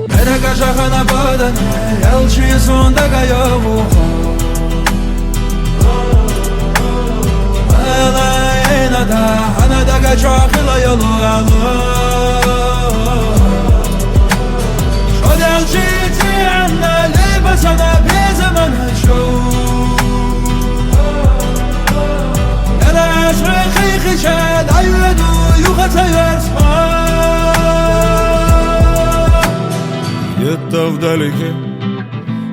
Mereka şahana badane Yalçıyı sonda kayavu Alayna da Hana da kaçakla yolu alı Şod yalçıyı tiyanna Lebasana bir zaman şov Yara aşrı kıyıkışad Ayyadu yuhata yarsma Где-то вдалеке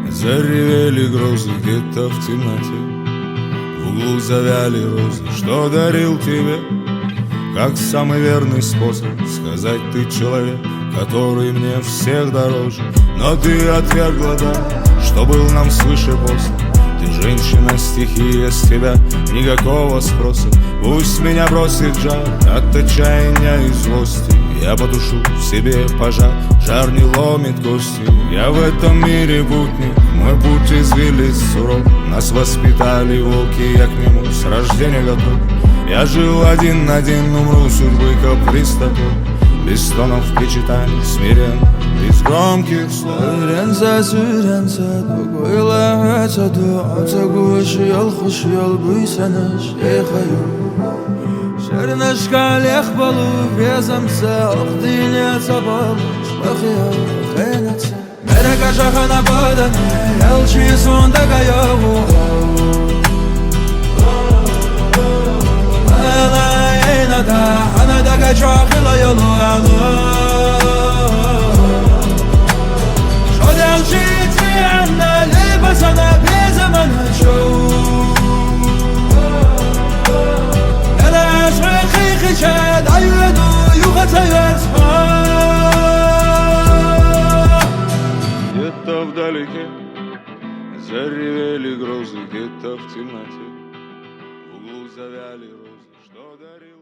заревели грозы, где-то в темноте в углу завяли розы. Что дарил тебе, как самый верный способ сказать: ты человек, который мне всех дороже. Но ты отвергла дар, что был нам свыше после. Ты женщина, стихия, с тебя никакого спроса. Пусть меня бросит жар от отчаяния и злости. Я потушу в себе пожар, жар не ломит кости. Я в этом мире путник, мой путь извилист суров. Нас воспитали волки, я к нему с рождения готов. Я жил один на один, умру судьбы каприз такой. Без стонов причитаний, смирен, без громких слов. Sürense Duguyla açadı Ata guşiyal xuşiyal Büysenеш ekhayı Şerneşka lehbalı Vezamsa Akdine sabal Şbakıya khaynatsa Mereka şahana badane Yalçıyı sonda kayavu Alayna da Hana da kaçakla yolu alı Sana bir zaman şov Yara aşrı kıyıkışad Ayyadu yuhata yarsma Где-то вдалеке заревели грозы, где-то в темноте в углу завяли розы. Что дарил